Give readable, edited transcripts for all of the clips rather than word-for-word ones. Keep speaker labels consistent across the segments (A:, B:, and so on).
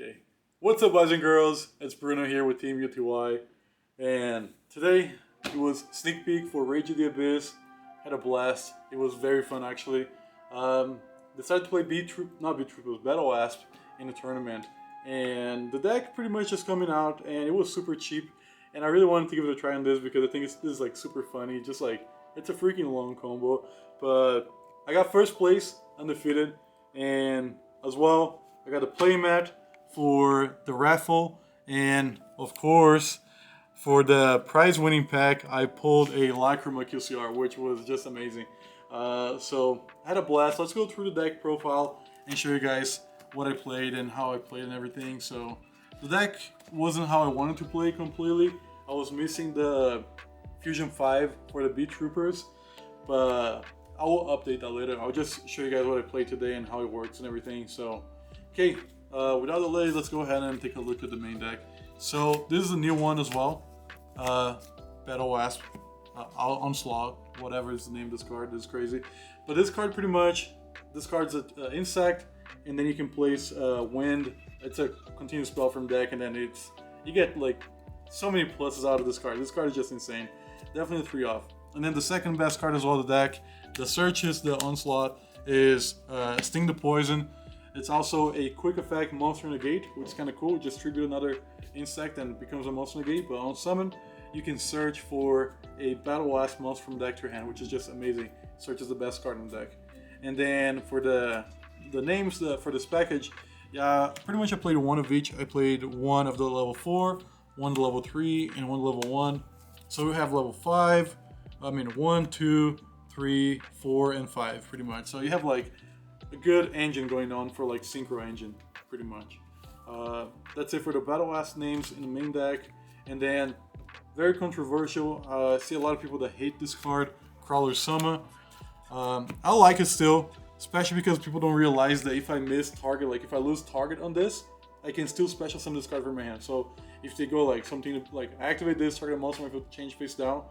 A: Okay. What's up, boys and girls? It's Bruno here with Team UTY. And today, it was sneak peek for Rage of the Abyss. Had a blast. It was very fun, actually. Decided to play Battlewasp in the tournament. And the deck pretty much is coming out, and it was super cheap. And I really wanted to give it a try on this because I think this is like super funny. Just like, it's a freaking long combo. But I got first place, undefeated. And as well, I got a playmat for the raffle, and of course, for the prize winning pack, I pulled a Lacrima QCR, which was just amazing. So I had a blast. Let's go through the deck profile and show you guys what I played and how I played and everything. So the deck wasn't how I wanted to play completely. I was missing the Fusion 5 for the Beat Troopers, but I will update that later. I'll just show you guys what I played today and how it works and everything. So, okay, without delay, let's go ahead and take a look at the main deck. So this is a new one as well, Battlewasp, Onslaught, whatever is the name of this card. This is crazy, but this card pretty much, this card's an insect, and then you can place wind. It's a continuous spell from deck, and then you get like so many pluses out of this card. This card is just insane. Definitely 3 off. And then the second best card as well, the deck, the Searches, the Onslaught, is Sting the Poison. It's also a quick effect Monster Negate, which is kind of cool. Just tribute another insect and it becomes a Monster Negate. But on summon, you can search for a Battlewasp monster from deck to your hand, which is just amazing. Search is the best card in the deck. And then for the names for this package, yeah, pretty much I played one of each. I played one of the level 4, one level 3, and one level 1. So we have level 5. 1, 2, 3, 4, and 5, pretty much. So you have like a good engine going on for like synchro engine, pretty much. That's it for the Battlewasp names in the main deck. And then, very controversial, I see a lot of people that hate this card, Crawler Summa. I like it still, especially because people don't realize that if I miss target, like if I lose target on this, I can still special summon this card from my hand. So if they go like something like activate this, target monster, if it change face down,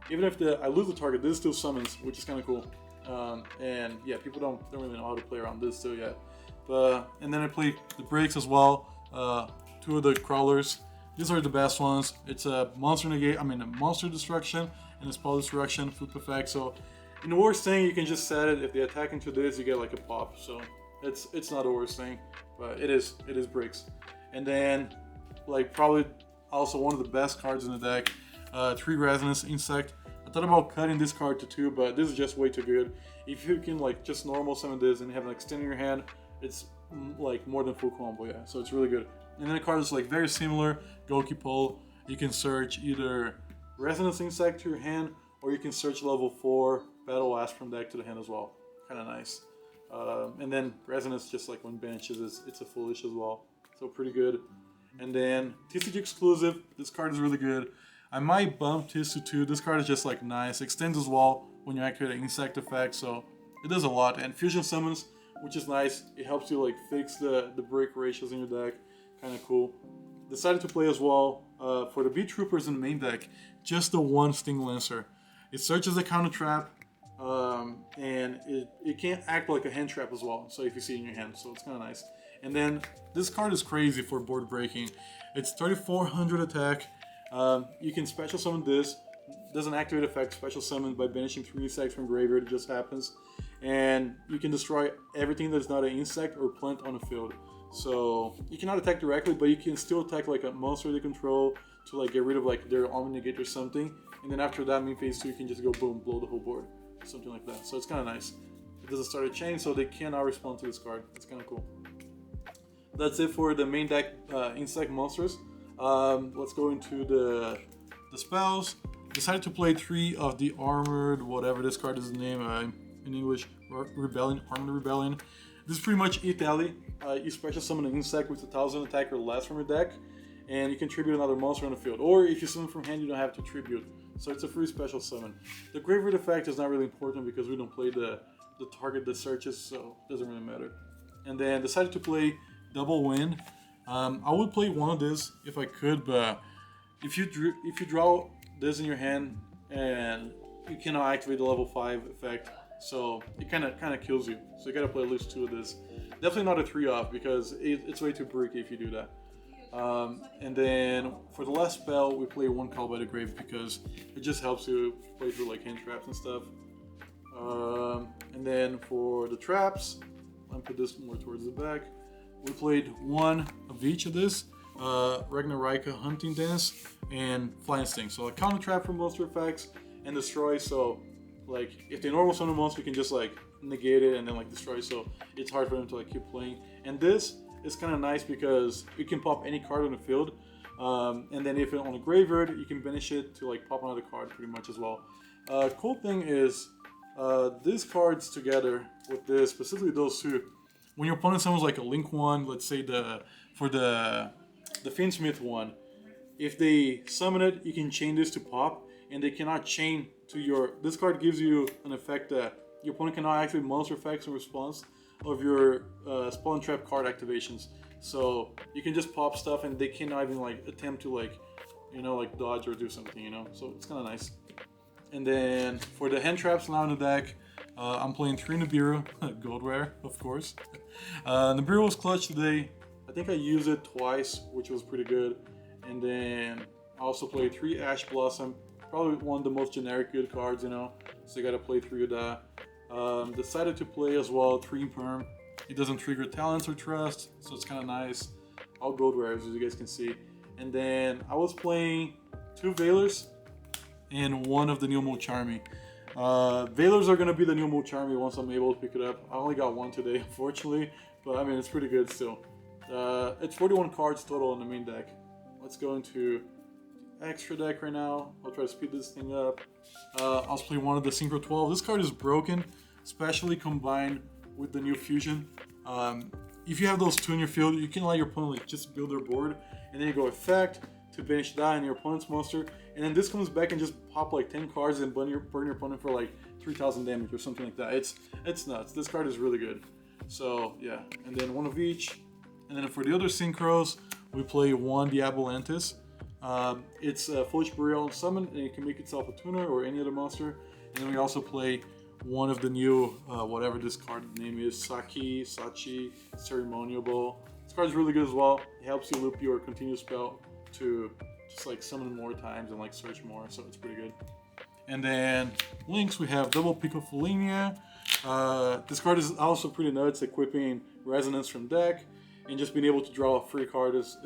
A: even if I lose the target, this still summons, which is kind of cool. And yeah, people don't really know how to play around this still yet. And then I play the breaks as well. 2 of the crawlers. These are the best ones. It's a monster negate, a monster destruction and a spell destruction, flip effect. So in the worst thing, you can just set it. If they attack into this, you get like a pop. So it's not the worst thing, but it is breaks. And then like probably also one of the best cards in the deck. 3 Resonance Insect. I thought about cutting this card to 2, but this is just way too good. If you can like just normal summon this and have an extend in your hand, it's like more than full combo, yeah. So it's really good. And then the card is like very similar, Goki Pole. You can search either Resonance Insect to your hand, or you can search level 4 Battlewasp from deck to the hand as well. Kind of nice. And then Resonance, just like when banishes, it's a foolish as well. So pretty good. And then TCG Exclusive. This card is really good. I might bump this to 2. This card is just like nice. Extends as well when you activate an insect effect, so it does a lot. And Fusion Summons, which is nice. It helps you like fix the break ratios in your deck. Kind of cool. Decided to play as well for the Beat Troopers in the main deck, just the 1 Sting Lancer. It searches a counter trap, and it can act like a hand trap as well. So if you see it in your hand, so it's kind of nice. And then this card is crazy for board breaking. It's 3400 attack. You can special summon this. Doesn't activate effect, special summon by banishing 3 insects from graveyard. It just happens. And you can destroy everything that's not an insect or plant on the field. So you cannot attack directly, but you can still attack like a monster they control to like get rid of like their Omni Negate or something. And then after that, main phase 2, you can just go boom, blow the whole board. Something like that. So it's kind of nice. It doesn't start a chain, so they cannot respond to this card. It's kind of cool. That's it for the main deck insect monsters. Let's go into the spells. Decided to play 3 of the Armored, whatever this card is the name in English, Rebellion, Armored Rebellion. This is pretty much Italy. You special summon an insect with 1000 attack or less from your deck, and you can tribute another monster on the field. Or if you summon from hand, you don't have to tribute. So it's a free special summon. The graveyard effect is not really important because we don't play the target that searches, so it doesn't really matter. And then decided to play Double Wind. I would play one of this if I could, but if you draw this in your hand and you cannot activate the level 5 effect, so it kind of kills you. So you gotta play at least 2 of this. Definitely not a 3-off because it's way too bricky if you do that. And then for the last spell, we play one Call by the Grave because it just helps you play through like hand traps and stuff. And then for the traps, I'll put this more towards the back. We played one of each of this, Ragnarika Hunting Dance and Flying Sting. So a counter trap for monster effects and destroy. So like if they normal summon a monster, you can just like negate it and then like destroy. So it's hard for them to like keep playing. And this is kind of nice because you can pop any card on the field. And then if it's on a graveyard, you can banish it to like pop another card pretty much as well. Cool thing is these cards together with this, specifically those two, when your opponent summons like a Link one, let's say for the Fiendsmith one, if they summon it, you can chain this to pop, and they cannot chain to your. This card gives you an effect that your opponent cannot activate monster effects in response of your spawn trap card activations. So you can just pop stuff, and they cannot even like attempt to like, like dodge or do something, So it's kind of nice. And then for the hand traps now in the deck, I'm playing 3 Nibiru, gold rare, of course. Nibiru was clutch today. I think I used it twice, which was pretty good. And then I also played 3 Ash Blossom, probably one of the most generic good cards, So you gotta play 3 of that. Decided to play as well 3 Perm. It doesn't trigger talents or trust, so it's kind of nice. All gold rares, as you guys can see. And then I was playing 2 Veilers and 1 of the new Charmy. Veilers are gonna be the new Charmy once I'm able to pick it up. I only got 1 today, unfortunately, but I mean it's pretty good still. It's 41 cards total in the main deck. Let's go into extra deck right now. I'll try to speed this thing up. I'll play 1 of the Synchro 12. This card is broken, especially combined with the new fusion. If you have those 2 in your field, you can let your opponent like, just build their board, and then you go effect to banish that and your opponent's monster, and then this comes back and just pop like 10 cards and burn your opponent for like 3,000 damage or something like that. It's nuts. This card is really good. So yeah, and then 1 of each. And then for the other synchros, we play 1 Diabolantis. It's a Foolish Burial on summon, and it can make itself a tuner or any other monster. And then we also play 1 of the new, whatever this card name is, Sachi, Ceremonial Bowl. This card is really good as well. It helps you loop your continuous spell to just like summon more times and like search more, so it's pretty good. And then links, we have double Picofolenia. This card is also pretty nuts, equipping Resonance from deck, and just being able to draw a free card is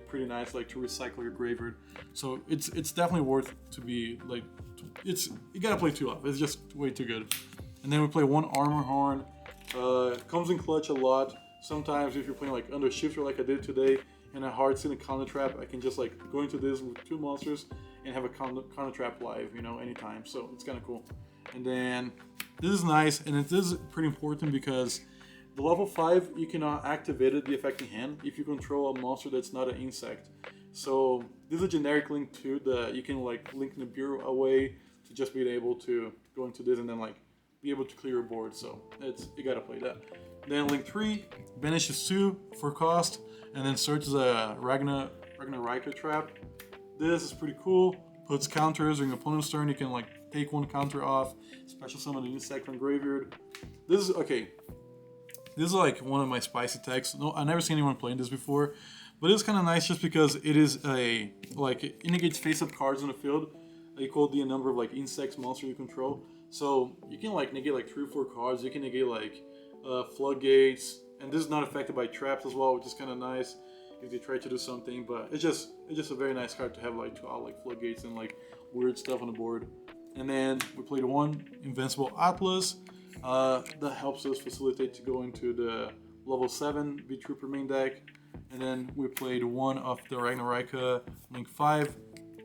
A: pretty nice, like to recycle your graveyard. So it's definitely worth to be like, you gotta play 2 off. It's just way too good. And then we play 1 Armor Horn. Comes in clutch a lot. Sometimes if you're playing like under shifter like I did today, and a hard sitting counter trap, I can just like go into this with 2 monsters and have a counter trap live, anytime. So it's kind of cool. And then this is nice, and it is pretty important because the level 5 you cannot activate it, the affecting hand, if you control a monster that's not an insect. So this is a generic link too that you can like link Nibiru away to just be able to go into this and then like be able to clear your board. So you gotta play that. Then link 3 banishes 2 for cost, and then searches a Ragnarika trap. This is pretty cool. Puts counters during opponent's turn. You can like take 1 counter off. Special summon an insect from graveyard. This is okay. This is like one of my spicy techs. No, I've never seen anyone playing this before, but it's kind of nice just because it is it negates face-up cards in the field equal the number of like insects monster you control. So you can like negate like 3 or 4 cards. You can negate like floodgates. And this is not affected by traps as well, which is kind of nice if they try to do something. But it's just a very nice card to have like to out like floodgates and like weird stuff on the board. And then we played 1 Invincible Atlas. That helps us facilitate to go into the level 7 B Trooper main deck. And then we played 1 of the Ragnarika Link 5.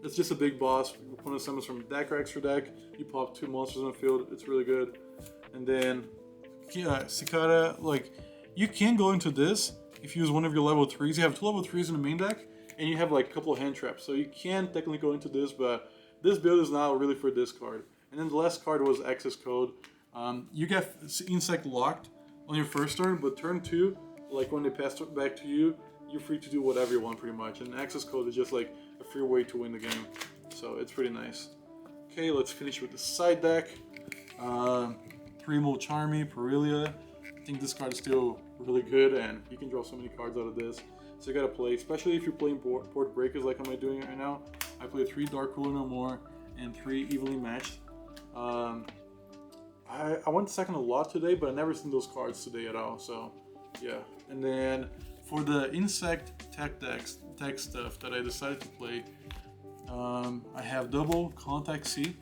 A: It's just a big boss. Opponent summons from deck or extra deck. You pop 2 monsters on the field. It's really good. And then Cicada, like, you can go into this if you use 1 of your level 3s. You have 2 level 3s in the main deck, and you have like a couple of hand traps. So you can technically go into this, but this build is now really for this card. And then the last card was Access Code. You get Insect locked on your first turn, but turn 2, like when they pass it back to you, you're free to do whatever you want pretty much. And Access Code is just like a free way to win the game. So it's pretty nice. Okay, let's finish with the side deck. 3 Charmy, Perilia. I think this card is still really good, and you can draw so many cards out of this. So you gotta play, especially if you're playing board breakers like I'm doing right now. I played 3 Dark Ruler No More and 3 Evenly Matched. I went second a lot today, but I never seen those cards today at all. So yeah. And then for the insect tech stuff that I decided to play, I have double Contact C.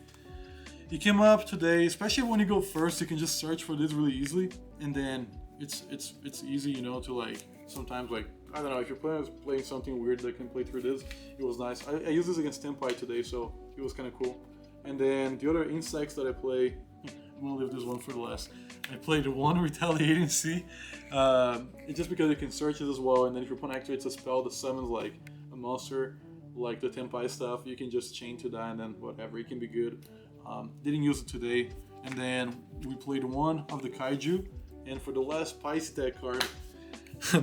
A: It came up today, especially when you go first, you can just search for this really easily, and then it's easy, you know, to like sometimes like I don't know if you're playing something weird that can play through this. It was nice. I used this against Tempai today, so it was kind of cool. And then the other insects that I play, I'm gonna leave this one for the last. I played one Retaliating Sea. It's just because you can search it as well, and then if your opponent activates a spell that summons like a monster, like the Tempai stuff, you can just chain to that and then whatever. It can be good. Didn't use it today. And then we played one of the Kaiju, and for the last Pisces deck card,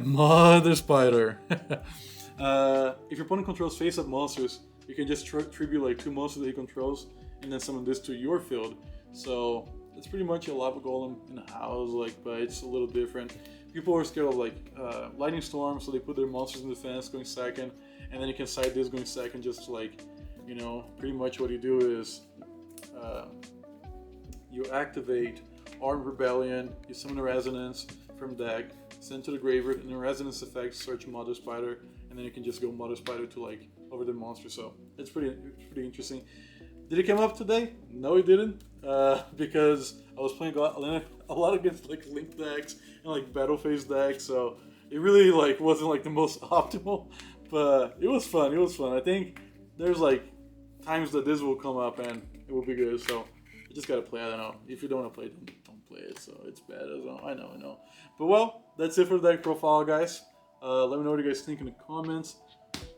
A: Mother Spider. If your opponent controls face-up monsters, you can just tribute like 2 monsters that he controls, and then summon this to your field. So it's pretty much a lava golem in a house, like, but it's a little different. People are scared of like lightning storm, so they put their monsters in defense going second, and then you can side this going second, just to, like, you know, pretty much what you do is you activate Armed Rebellion, you summon a Resonance from deck, send to the graveyard, and the Resonance effect search Mother Spider, and then you can just go Mother Spider to like over the monster. So it's pretty interesting. Did it come up today? No, it didn't, because I was playing a lot against like Link decks and like Battle Phase decks, so it really like wasn't like the most optimal, but it was fun. It was fun. I think there's like times that this will come up and it will be good. So you just gotta play. I don't know. If you don't want to play it, don't play it. So it's bad as well. I know. But well, that's it for the deck profile, guys. Let me know what you guys think in the comments.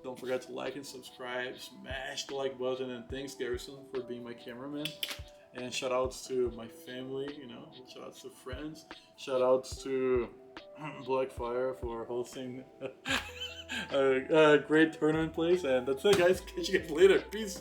A: Don't forget to like and subscribe. Smash the like button, and thanks Garrison for being my cameraman. And shout outs to my family, you know. Shout outs to friends. Shout outs to Blackfire for hosting a great tournament place. And that's it, guys. Catch you guys later. Peace.